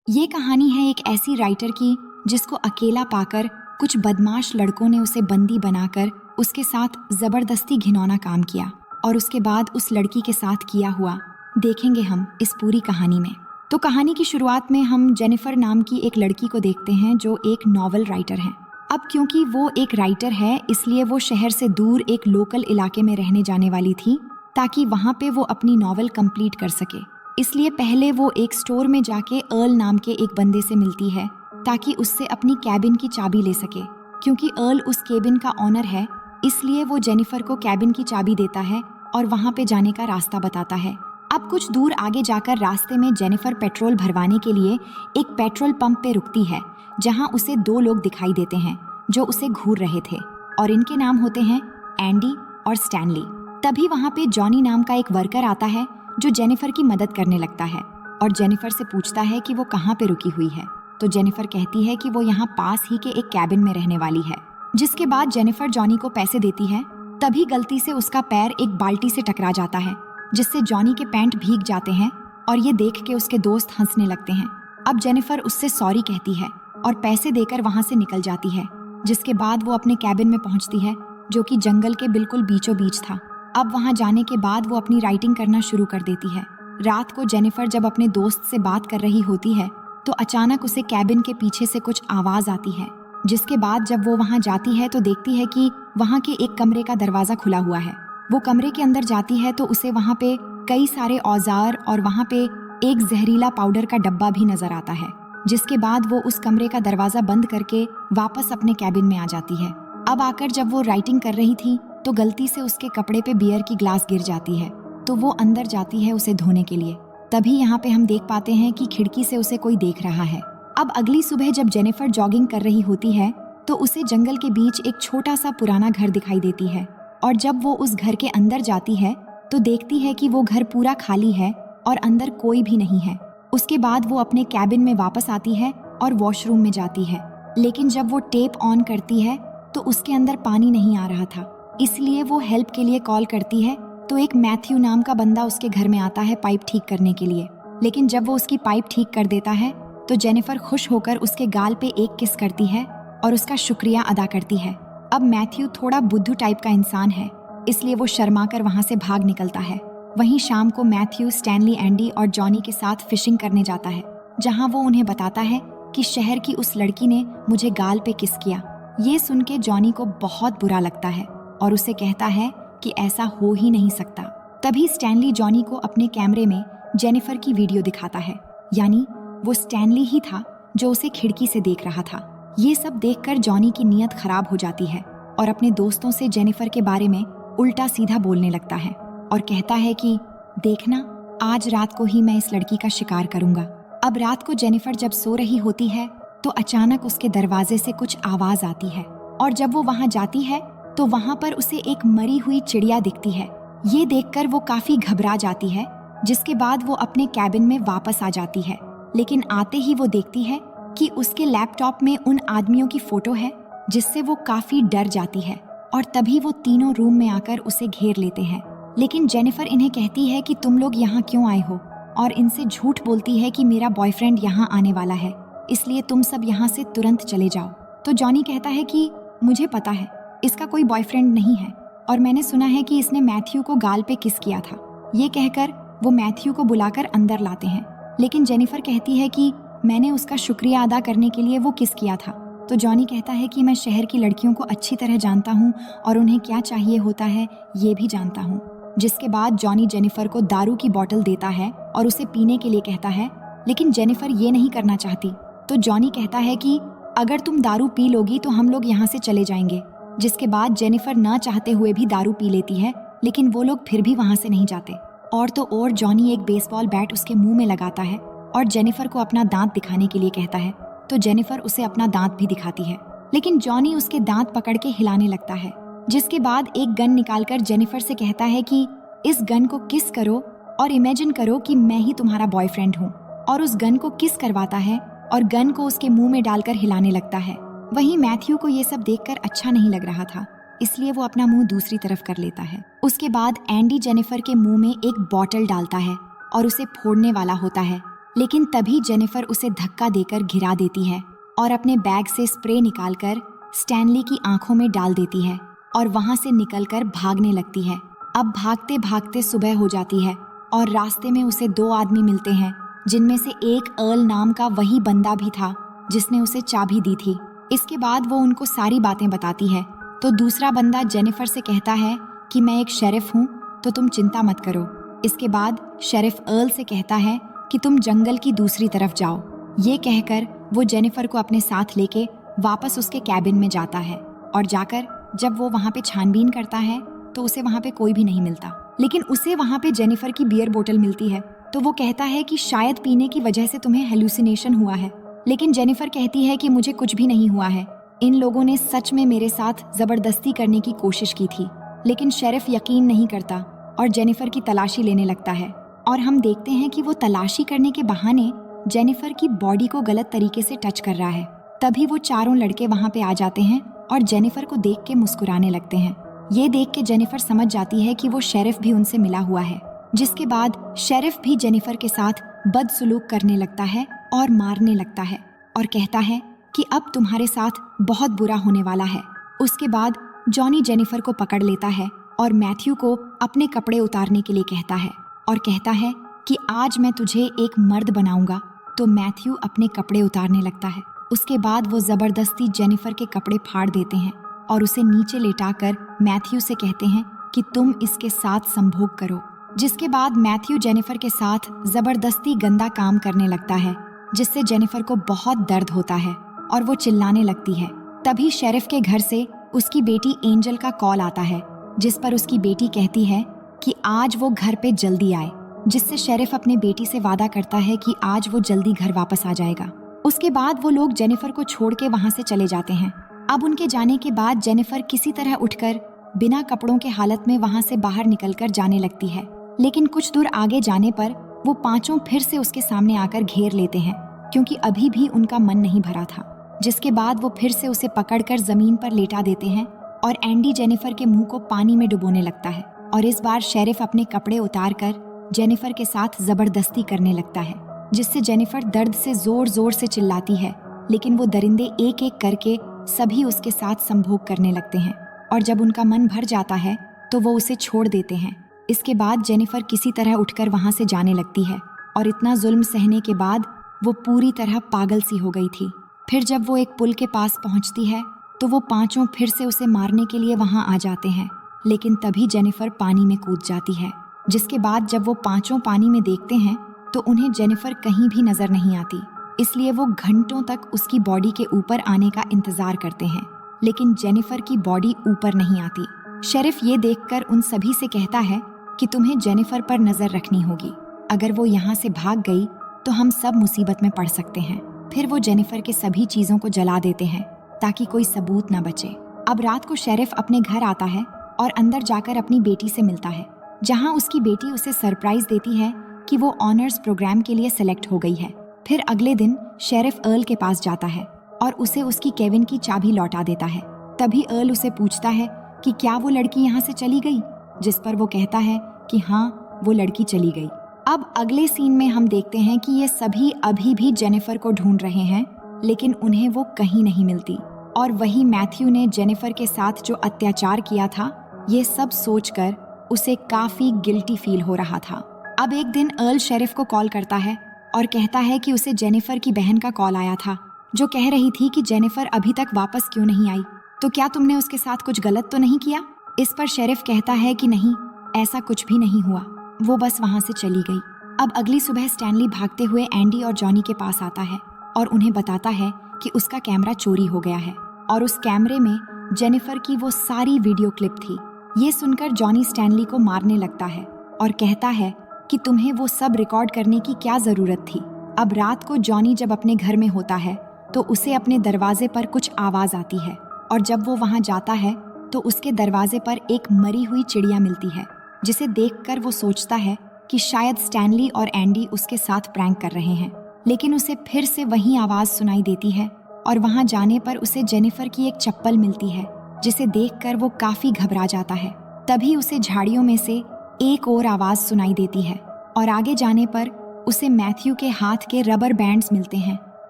ये कहानी है एक ऐसी राइटर की जिसको अकेला पाकर कुछ बदमाश लड़कों ने उसे बंदी बनाकर उसके साथ जबरदस्ती घिनौना काम किया और उसके बाद उस लड़की के साथ किया हुआ देखेंगे हम इस पूरी कहानी में। तो कहानी की शुरुआत में हम जेनिफर नाम की एक लड़की को देखते हैं जो एक नॉवल राइटर है। अब क्योंकि वो एक राइटर है इसलिए वो शहर से दूर एक लोकल इलाके में रहने जाने वाली थी ताकि वहाँ पे वो अपनी नॉवल कंप्लीट कर सके। इसलिए पहले वो एक स्टोर में जाके अर्ल नाम के एक बंदे से मिलती है ताकि उससे अपनी कैबिन की चाबी ले सके। क्योंकि अर्ल उस कैबिन का ऑनर है इसलिए वो जेनिफर को कैबिन की चाबी देता है और वहाँ पे जाने का रास्ता बताता है। अब कुछ दूर आगे जाकर रास्ते में जेनिफर पेट्रोल भरवाने के लिए एक पेट्रोल पंप पे रुकती है जहाँ उसे दो लोग दिखाई देते हैं जो उसे घूर रहे थे और इनके नाम होते हैं एंडी और स्टैनली। तभी वहाँ पे जॉनी नाम का एक वर्कर आता है जो जेनिफर की मदद करने लगता है और जेनिफर से पूछता है कि वो कहाँ पे रुकी हुई है। तो जेनिफर कहती है कि वो यहाँ पास ही के एक कैबिन में रहने वाली है। जिसके बाद जेनिफर जॉनी को पैसे देती है। तभी गलती से उसका पैर एक बाल्टी से टकरा जाता है जिससे जॉनी के पैंट भीग जाते हैं और ये देख के उसके दोस्त हंसने लगते हैं। अब जेनिफर उससे सॉरी कहती है और पैसे देकर वहाँ से निकल जाती है। जिसके बाद वो अपने कैबिन में पहुँचती है जो कि जंगल के बिल्कुल बीचों बीच था। अब वहाँ जाने के बाद वो अपनी राइटिंग करना शुरू कर देती है। रात को जेनिफर जब अपने दोस्त से बात कर रही होती है तो अचानक उसे कैबिन के पीछे से कुछ आवाज आती है। जिसके बाद जब वो वहाँ जाती है तो देखती है कि वहाँ के एक कमरे का दरवाजा खुला हुआ है। वो कमरे के अंदर जाती है तो उसे वहाँ पे कई सारे औजार और वहाँ पे एक जहरीला पाउडर का डब्बा भी नजर आता है। जिसके बाद वो उस कमरे का दरवाजा बंद करके वापस अपने कैबिन में आ जाती है। अब आकर जब वो राइटिंग कर रही थी तो गलती से उसके कपड़े पे बियर की ग्लास गिर जाती है तो वो अंदर जाती है उसे धोने के लिए। तभी यहाँ पे हम देख पाते हैं कि खिड़की से उसे कोई देख रहा है। अब अगली सुबह जब जेनिफर जॉगिंग कर रही होती है तो उसे जंगल के बीच एक छोटा सा पुराना घर दिखाई देती है और जब वो उस घर के अंदर जाती है तो देखती है कि वो घर पूरा खाली है और अंदर कोई भी नहीं है। उसके बाद वो अपने कैबिन में वापस आती है और वॉशरूम में जाती है। लेकिन जब वो टेप ऑन करती है तो उसके अंदर पानी नहीं आ रहा था इसलिए वो हेल्प के लिए कॉल करती है तो एक मैथ्यू नाम का बंदा उसके घर में आता है पाइप ठीक करने के लिए। लेकिन जब वो उसकी पाइप ठीक कर देता है तो जेनिफर खुश होकर उसके गाल पे एक किस करती है और उसका शुक्रिया अदा करती है। अब मैथ्यू थोड़ा बुद्धू टाइप का इंसान है इसलिए वो शर्मा कर वहाँ से भाग निकलता है। वहीं शाम को मैथ्यू स्टैनली, एंडी और जॉनी के साथ फिशिंग करने जाता है जहाँ वो उन्हें बताता है कि शहर की उस लड़की ने मुझे गाल पे किस किया। ये सुन के जॉनी को बहुत बुरा लगता है और उसे कहता है कि ऐसा हो ही नहीं सकता। तभी स्टैनली जॉनी को अपने कैमरे में जेनिफर की वीडियो दिखाता है। यानी वो स्टैनली ही था जो उसे खिड़की से देख रहा था। ये सब देखकर जॉनी की नीयत खराब हो जाती है और अपने दोस्तों से जेनिफर के बारे में उल्टा सीधा बोलने लगता है और कहता है कि देखना, आज रात को ही मैं इस लड़की का शिकार करूंगा। अब रात को जेनिफर जब सो रही होती है तो अचानक उसके दरवाजे से कुछ आवाज आती है और जब वो वहाँ जाती है तो वहाँ पर उसे एक मरी हुई चिड़िया दिखती है। ये देखकर वो काफी घबरा जाती है। जिसके बाद वो अपने कैबिन में वापस आ जाती है। लेकिन आते ही वो देखती है कि उसके लैपटॉप में उन आदमियों की फोटो है जिससे वो काफी डर जाती है और तभी वो तीनों रूम में आकर उसे घेर लेते हैं। लेकिन जेनिफर इन्हें कहती है कि तुम लोग यहाँ क्यों आए हो और इनसे झूठ बोलती है कि मेरा बॉयफ्रेंड यहाँ आने वाला है इसलिए तुम सब यहाँ से तुरंत चले जाओ। तो जॉनी कहता है कि मुझे पता है इसका कोई बॉयफ्रेंड नहीं है और मैंने सुना है कि इसने मैथ्यू को गाल पे किस किया था। ये कहकर वो मैथ्यू को बुलाकर अंदर लाते हैं। लेकिन जेनिफर कहती है कि मैंने उसका शुक्रिया अदा करने के लिए वो किस किया था। तो जॉनी कहता है कि मैं शहर की लड़कियों को अच्छी तरह जानता हूँ और उन्हें क्या चाहिए होता है ये भी जानता हूँ। जिसके बाद जॉनी जेनिफर को दारू की बोतल देता है और उसे पीने के लिए कहता है। लेकिन जेनिफर ये नहीं करना चाहती तो जॉनी कहता है कि अगर तुम दारू पी लोगी तो हम लोग यहाँ से चले जाएंगे। जिसके बाद जेनिफर ना चाहते हुए भी दारू पी लेती है लेकिन वो लोग फिर भी वहाँ से नहीं जाते। और तो और जॉनी एक बेसबॉल बैट उसके मुंह में लगाता है और जेनिफर को अपना दांत दिखाने के लिए कहता है। तो जेनिफर उसे अपना दांत भी दिखाती है लेकिन जॉनी उसके दांत पकड़ के हिलाने लगता है। जिसके बाद एक गन निकालकर जेनिफर से कहता है कि इस गन को किस करो और इमेजिन करो कि मैं ही तुम्हारा बॉयफ्रेंड हूँ। और उस गन को किस करवाता है और गन को उसके मुंह में डालकर हिलाने लगता है। वहीं मैथ्यू को ये सब देखकर अच्छा नहीं लग रहा था इसलिए वो अपना मुंह दूसरी तरफ कर लेता है। उसके बाद एंडी जेनिफर के मुंह में एक बॉटल डालता है और उसे फोड़ने वाला होता है। लेकिन तभी जेनिफर उसे धक्का देकर गिरा देती है और अपने बैग से स्प्रे निकालकर स्टैनली की आंखों में डाल देती है और वहां से निकलकर भागने लगती है। अब भागते भागते सुबह हो जाती है और रास्ते में उसे 2 आदमी मिलते हैं, जिनमें से एक अर्ल नाम का वही बंदा भी था जिसने उसे चाबी दी थी। इसके बाद वो उनको सारी बातें बताती है तो दूसरा बंदा जेनिफर से कहता है कि मैं एक शेरिफ हूँ, तो तुम चिंता मत करो। इसके बाद शेरिफ अर्ल से कहता है कि तुम जंगल की दूसरी तरफ जाओ। ये कहकर वो जेनिफर को अपने साथ लेके वापस उसके कैबिन में जाता है और जाकर जब वो वहाँ पे छानबीन करता है तो उसे वहाँ पे कोई भी नहीं मिलता, लेकिन उसे वहाँ पे जेनिफर की बियर बोतल मिलती है। तो वो कहता है कि शायद पीने की वजह से तुम्हें हेलुसिनेशन हुआ है, लेकिन जेनिफर कहती है कि मुझे कुछ भी नहीं हुआ है, इन लोगों ने सच में मेरे साथ जबरदस्ती करने की कोशिश की थी। लेकिन शेरिफ यकीन नहीं करता और जेनिफर की तलाशी लेने लगता है और हम देखते हैं कि वो तलाशी करने के बहाने जेनिफर की बॉडी को गलत तरीके से टच कर रहा है। तभी वो चारों लड़के वहाँ पे आ जाते हैं और जेनिफर को देख के मुस्कुराने लगते हैं। ये देख के जेनिफर समझ जाती है कि वो शेरिफ भी उनसे मिला हुआ है, जिसके बाद शेरिफ भी जेनिफर के साथ बदसलूक करने लगता है और मारने लगता है और कहता है कि अब तुम्हारे साथ बहुत बुरा होने वाला है। उसके बाद जॉनी जेनिफर को पकड़ लेता है और मैथ्यू को अपने कपड़े उतारने के लिए कहता है और कहता है कि आज मैं तुझे एक मर्द बनाऊंगा। तो मैथ्यू अपने कपड़े उतारने लगता है। उसके बाद वो जबरदस्ती जेनिफर के कपड़े फाड़ देते हैं और उसे नीचे लेटाकर मैथ्यू से कहते हैं कि तुम इसके साथ संभोग करो। जिसके बाद मैथ्यू जेनिफर के साथ जबरदस्ती गंदा काम करने लगता है, जिससे जेनिफर को बहुत दर्द होता है और वो चिल्लाने लगती है। तभी शेरिफ के घर से उसकी बेटी एंजल का कॉल आता है, जिस पर उसकी बेटी कहती है कि आज वो घर पे जल्दी आए, जिससे शेरिफ अपने बेटी से वादा करता है कि आज वो जल्दी घर वापस आ जाएगा। उसके बाद वो लोग जेनिफर को छोड़ के वहाँ से चले जाते हैं। अब उनके जाने के बाद जेनिफर किसी तरह उठकर बिना कपड़ों के हालत में वहाँ से बाहर निकलकर जाने लगती है, लेकिन कुछ दूर आगे जाने पर वो पांचों फिर से उसके सामने आकर घेर लेते हैं, क्योंकि अभी भी उनका मन नहीं भरा था। जिसके बाद वो फिर से उसे पकड़कर जमीन पर लेटा देते हैं और एंडी जेनिफर के मुंह को पानी में डुबोने लगता है और इस बार शेरिफ अपने कपड़े उतारकर जेनिफर के साथ जबरदस्ती करने लगता है, जिससे जेनिफर दर्द से जोर जोर से चिल्लाती है। लेकिन वो दरिंदे एक एक करके सभी उसके साथ संभोग करने लगते हैं और जब उनका मन भर जाता है तो वो उसे छोड़ देते हैं। इसके बाद जेनिफर किसी तरह उठकर वहां से जाने लगती है और इतना जुल्म सहने के बाद वो पूरी तरह पागल सी हो गई थी। फिर जब वो एक पुल के पास पहुंचती है तो वो पांचों फिर से उसे मारने के लिए वहां आ जाते हैं, लेकिन तभी जेनिफर पानी में कूद जाती है। जिसके बाद जब वो पांचों पानी में देखते हैं तो उन्हें जेनिफर कहीं भी नजर नहीं आती, इसलिए वो घंटों तक उसकी बॉडी के ऊपर आने का इंतजार करते हैं, लेकिन जेनिफर की बॉडी ऊपर नहीं आती। शेरिफ ये देखकर उन सभी से कहता है कि तुम्हें जेनिफर पर नजर रखनी होगी, अगर वो यहाँ से भाग गई तो हम सब मुसीबत में पड़ सकते हैं। फिर वो जेनिफर के सभी चीजों को जला देते हैं ताकि कोई सबूत न बचे। अब रात को शेरिफ अपने घर आता है और अंदर जाकर अपनी बेटी से मिलता है, जहाँ उसकी बेटी उसे सरप्राइज देती है कि वो ऑनर्स प्रोग्राम के लिए सेलेक्ट हो गई है। फिर अगले दिन शेरिफ अर्ल के पास जाता है और उसे उसकी केविन की चाबी लौटा देता है। तभी अर्ल उसे पूछता है कि क्या वो लड़की यहाँ से चली गई, जिस पर वो कहता है कि हाँ, वो लड़की चली गई। अब अगले सीन में हम देखते हैं कि ये सभी अभी भी जेनिफर को ढूंढ रहे हैं, लेकिन उन्हें वो कहीं नहीं मिलती और वही मैथ्यू ने जेनिफर के साथ जो अत्याचार किया था, ये सब सोचकर उसे काफी गिल्टी फील हो रहा था। अब एक दिन अर्ल शेरिफ को कॉल करता है और कहता है कि उसे जेनिफर की बहन का कॉल आया था, जो कह रही थी कि जेनिफर अभी तक वापस क्यों नहीं आई, तो क्या तुमने उसके साथ कुछ गलत तो नहीं किया। इस पर शेरिफ कहता है कि नहीं, ऐसा कुछ भी नहीं हुआ, वो बस वहां से चली गई। अब अगली सुबह स्टैनली भागते हुए एंडी और जॉनी के पास आता है और उन्हें बताता है कि उसका कैमरा चोरी हो गया है और उस कैमरे में जेनिफर की वो सारी वीडियो क्लिप थी। ये सुनकर जॉनी स्टैनली को मारने लगता है और कहता है कि तुम्हें वो सब रिकॉर्ड करने की क्या जरूरत थी। अब रात को जॉनी जब अपने घर में होता है तो उसे अपने दरवाजे पर कुछ आवाज आती है और जब वो वहां जाता है तो उसके दरवाजे पर एक मरी हुई चिड़िया मिलती है, जिसे देखकर वो सोचता है कि शायद स्टैनली और एंडी उसके साथ प्रैंक कर रहे हैं। लेकिन उसे फिर से वही आवाज सुनाई देती है और वहां जाने पर उसे जेनिफर की एक चप्पल मिलती है, जिसे देखकर वो काफी घबरा जाता है। तभी उसे झाड़ियों में से एक और आवाज सुनाई देती है और आगे जाने पर उसे मैथ्यू के हाथ के रबर बैंड्स मिलते हैं,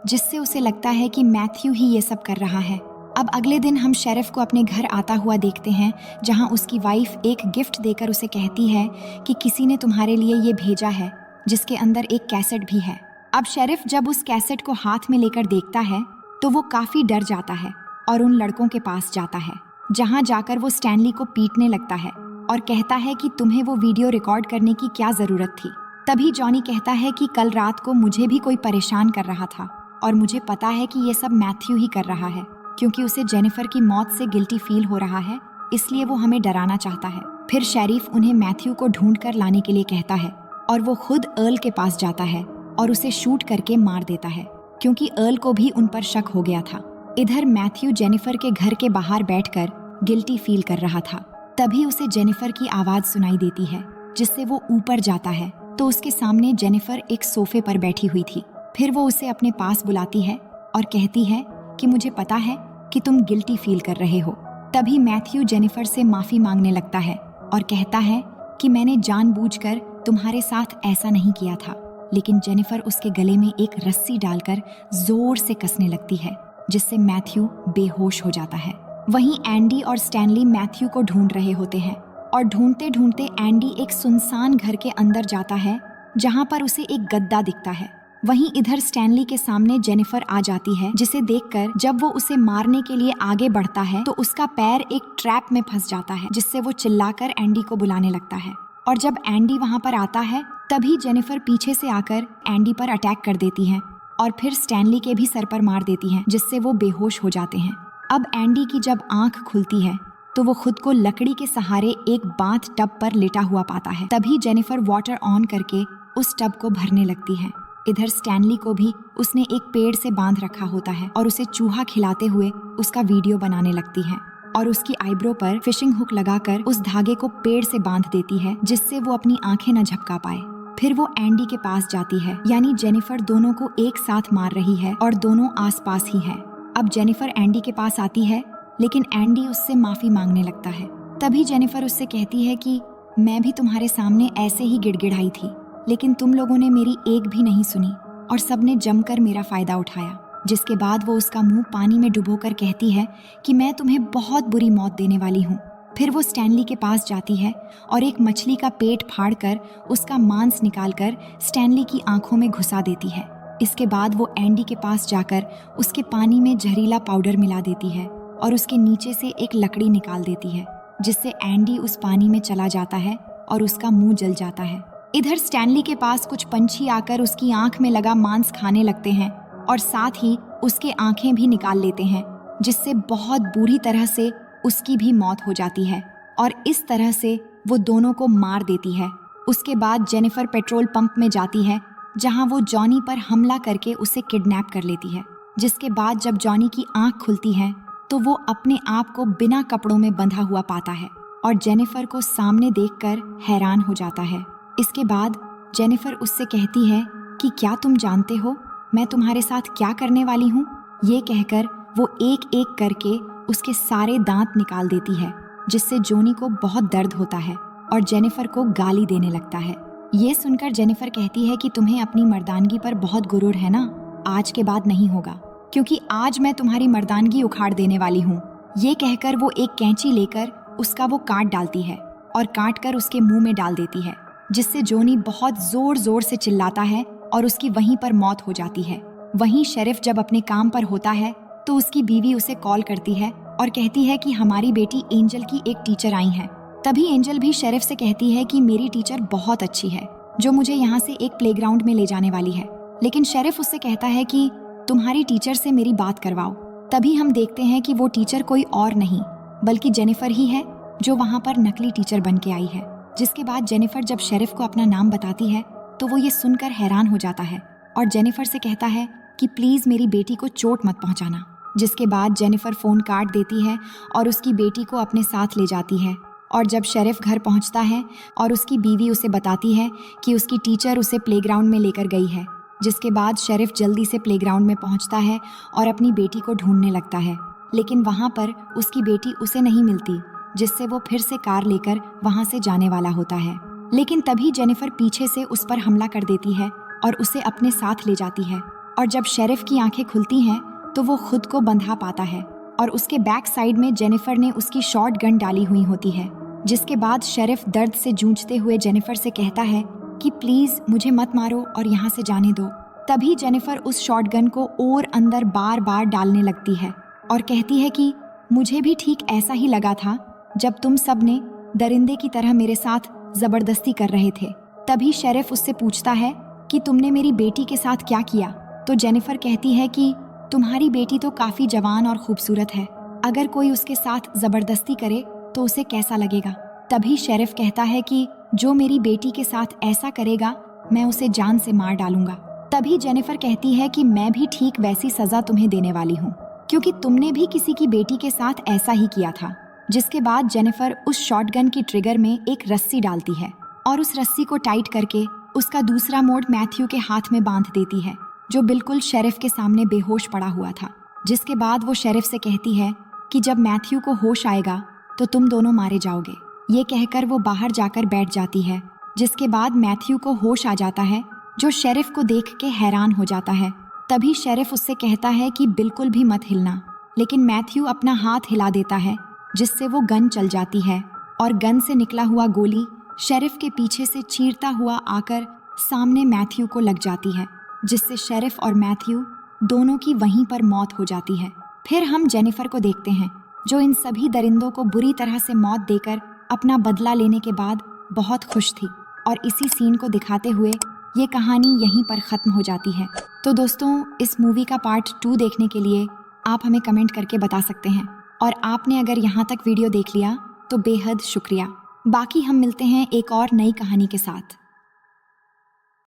जिससे उसे लगता है कि मैथ्यू ही ये सब कर रहा है। अब अगले दिन हम शेरिफ को अपने घर आता हुआ देखते हैं, जहां उसकी वाइफ एक गिफ्ट देकर उसे कहती है कि किसी ने तुम्हारे लिए ये भेजा है, जिसके अंदर एक कैसेट भी है। अब शेरिफ जब उस कैसेट को हाथ में लेकर देखता है तो वो काफी डर जाता है और उन लड़कों के पास जाता है, जहां जाकर वो स्टैनली को पीटने लगता है और कहता है कि तुम्हें वो वीडियो रिकॉर्ड करने की क्या जरूरत थी। तभी जॉनी कहता है कि कल रात को मुझे भी कोई परेशान कर रहा था और मुझे पता है कि ये सब मैथ्यू ही कर रहा है, क्योंकि उसे जेनिफर की मौत से गिल्टी फील हो रहा है, इसलिए वो हमें डराना चाहता है। फिर शेरिफ उन्हें मैथ्यू को ढूंढ कर लाने के लिए कहता है और वो खुद अर्ल के पास जाता है और उसे शूट करके मार देता है, क्योंकि अर्ल को भी उन पर शक हो गया था। इधर मैथ्यू जेनिफर के घर के बाहर बैठकर गिल्टी फील कर रहा था। तभी उसे जेनिफर की आवाज सुनाई देती है, जिससे वो ऊपर जाता है तो उसके सामने जेनिफर एक सोफे पर बैठी हुई थी। फिर वो उसे अपने पास बुलाती है और कहती है कि मुझे पता है कि तुम गिल्टी फील कर रहे हो। तभी मैथ्यू जेनिफर से माफी मांगने लगता है और कहता है कि मैंने जानबूझकर तुम्हारे साथ ऐसा नहीं किया था, लेकिन जेनिफर उसके गले में एक रस्सी डालकर जोर से कसने लगती है, जिससे मैथ्यू बेहोश हो जाता है। वहीं एंडी और स्टैनली मैथ्यू को ढूंढ रहे होते हैं और ढूंढते ढूंढते एंडी एक सुनसान घर के अंदर जाता है, जहां पर उसे एक गद्दा दिखता है। वहीं इधर स्टैनली के सामने जेनिफर आ जाती है, जिसे देखकर जब वो उसे मारने के लिए आगे बढ़ता है तो उसका पैर एक ट्रैप में फंस जाता है, जिससे वो चिल्लाकर एंडी को बुलाने लगता है। और जब एंडी वहां पर आता है तभी जेनिफर पीछे से आकर एंडी पर अटैक कर देती है और फिर स्टैनली के भी सर पर मार देती है, जिससे वो बेहोश हो जाते हैं। अब एंडी की जब आंख खुलती है तो वो खुद को लकड़ी के सहारे एक बाथ टब पर लेटा हुआ पाता है। तभी जेनिफर वाटर ऑन करके उस टब को भरने लगती है। इधर स्टैनली को भी उसने एक पेड़ से बांध रखा होता है और उसे चूहा खिलाते हुए उसका वीडियो बनाने लगती है और उसकी आईब्रो पर फिशिंग हुक लगाकर उस धागे को पेड़ से बांध देती है, जिससे वो अपनी आंखें न झपका पाए। फिर वो एंडी के पास जाती है, यानी जेनिफर दोनों को एक साथ मार रही है और दोनों आसपास ही है। अब जेनिफर एंडी के पास आती है, लेकिन एंडी उससे माफी मांगने लगता है। तभी जेनिफर उससे कहती है कि मैं भी तुम्हारे सामने ऐसे ही गिड़गिड़ाई थी, लेकिन तुम लोगों ने मेरी एक भी नहीं सुनी और सबने जमकर मेरा फायदा उठाया। जिसके बाद वो उसका मुंह पानी में डुबोकर कहती है कि मैं तुम्हें बहुत बुरी मौत देने वाली हूँ। फिर वो स्टैनली के पास जाती है और एक मछली का पेट फाड़कर उसका मांस निकालकर स्टैनली की आंखों में घुसा देती है। इसके बाद वो एंडी के पास जाकर उसके पानी में जहरीला पाउडर मिला देती है और उसके नीचे से एक लकड़ी निकाल देती है, जिससे एंडी उस पानी में चला जाता है और उसका मुंह जल जाता है। इधर स्टैनली के पास कुछ पंछी आकर उसकी आंख में लगा मांस खाने लगते हैं और साथ ही उसके आंखें भी निकाल लेते हैं, जिससे बहुत बुरी तरह से उसकी भी मौत हो जाती है और इस तरह से वो दोनों को मार देती है। उसके बाद जेनिफर पेट्रोल पंप में जाती है, जहां वो जॉनी पर हमला करके उसे किडनैप कर लेती है। जिसके बाद जब जॉनी की आंख खुलती है तो वो अपने आप को बिना कपड़ों में बंधा हुआ पाता है और जेनिफर को सामने देखकर हैरान हो जाता है। इसके बाद जेनिफर उससे कहती है कि क्या तुम जानते हो मैं तुम्हारे साथ क्या करने वाली हूँ। ये कहकर वो एक एक करके उसके सारे दांत निकाल देती है, जिससे जॉनी को बहुत दर्द होता है और जेनिफर को गाली देने लगता है। ये सुनकर जेनिफर कहती है कि तुम्हें अपनी मर्दानगी पर बहुत गुरूर है ना, आज के बाद नहीं होगा, क्योंकि आज मैं तुम्हारी मर्दानगी उखाड़ देने वाली हूँ। ये कहकर वो एक कैंची लेकर उसका वो काट डालती है और काट कर उसके मुंह में डाल देती है, जिससे जॉनी बहुत जोर जोर से चिल्लाता है और उसकी वहीं पर मौत हो जाती है। वहीं शेरिफ जब अपने काम पर होता है तो उसकी बीवी उसे कॉल करती है और कहती है कि हमारी बेटी एंजल की एक टीचर आई है। तभी एंजल भी शेरिफ से कहती है कि मेरी टीचर बहुत अच्छी है, जो मुझे यहाँ से एक प्लेग्राउंड में ले जाने वाली है। लेकिन शेरिफ उससे कहता है कि तुम्हारी टीचर से मेरी बात करवाओ। तभी हम देखते हैं कि वो टीचर कोई और नहीं बल्कि जेनिफर ही है, जो वहाँ पर नकली टीचर बन के आई है। जिसके बाद जेनिफर जब शेरिफ को अपना नाम बताती है तो वो ये सुनकर हैरान हो जाता है और जेनिफर से कहता है कि प्लीज मेरी बेटी को चोट मत पहुंचाना। जिसके बाद जेनिफर फोन काट देती है और उसकी बेटी को अपने साथ ले जाती है। और जब शेरिफ घर पहुंचता है और उसकी बीवी उसे बताती है कि उसकी टीचर उसे प्लेग्राउंड में लेकर गई है। जिसके बाद शेरिफ जल्दी से प्लेग्राउंड में पहुंचता है और अपनी बेटी को ढूंढने लगता है, लेकिन वहां पर उसकी बेटी उसे नहीं मिलती, जिससे वो फिर से कार लेकर वहां से जाने वाला होता है। लेकिन तभी जेनिफर पीछे से उस पर हमला कर देती है और उसे अपने साथ ले जाती है। और जब शेरिफ की आंखें खुलती हैं तो वो खुद को बंधा पाता है और उसके बैक साइड में जेनिफर ने उसकी शॉर्ट गन डाली हुई होती है। जिसके बाद शेरिफ दर्द से जूझते हुए जेनिफर से कहता है कि प्लीज मुझे मत मारो और यहाँ से जाने दो। तभी जेनिफर उस शॉटगन को और अंदर बार बार डालने लगती है और कहती है कि मुझे भी ठीक ऐसा ही लगा था जब तुम सब ने दरिंदे की तरह मेरे साथ जबरदस्ती कर रहे थे। तभी शेरिफ उससे पूछता है कि तुमने मेरी बेटी के साथ क्या किया। तो जेनिफर कहती है कि तुम्हारी बेटी तो काफी जवान और खूबसूरत है, अगर कोई उसके साथ जबरदस्ती करे तो उसे कैसा लगेगा। तभी शेरिफ कहता है कि जो मेरी बेटी के साथ ऐसा करेगा मैं उसे जान से मार डालूंगा। तभी जेनिफर कहती है कि मैं भी ठीक वैसी सजा तुम्हें देने वाली हूँ, क्योंकि तुमने भी किसी की बेटी के साथ ऐसा ही किया था। जिसके बाद जेनिफर उस शॉटगन की ट्रिगर में एक रस्सी डालती है और उस रस्सी को टाइट करके उसका दूसरा मोड़ मैथ्यू के हाथ में बांध देती है, जो बिल्कुल शेरिफ के सामने बेहोश पड़ा हुआ था। जिसके बाद वो शेरिफ से कहती है कि जब मैथ्यू को होश आएगा तो तुम दोनों मारे जाओगे। ये कहकर वो बाहर जाकर बैठ जाती है। जिसके बाद मैथ्यू को होश आ जाता है, जो शेरिफ को देख के हैरान हो जाता है। तभी शेरिफ उससे कहता है कि बिल्कुल भी मत हिलना, लेकिन मैथ्यू अपना हाथ हिला देता है जिससे वो गन चल जाती है और गन से निकला हुआ गोली शेरिफ के पीछे से चीरता हुआ आकर सामने मैथ्यू को लग जाती है, जिससे शेरिफ और मैथ्यू दोनों की वहीं पर मौत हो जाती है। फिर हम जेनिफर को देखते हैं, जो इन सभी दरिंदों को बुरी तरह से मौत देकर अपना बदला लेने के बाद बहुत खुश थी। और इसी सीन को दिखाते हुए ये कहानी यहीं पर ख़त्म हो जाती है। तो दोस्तों, इस मूवी का पार्ट 2 देखने के लिए आप हमें कमेंट करके बता सकते हैं, और आपने अगर यहाँ तक वीडियो देख लिया तो बेहद शुक्रिया। बाकी हम मिलते हैं एक और नई कहानी के साथ।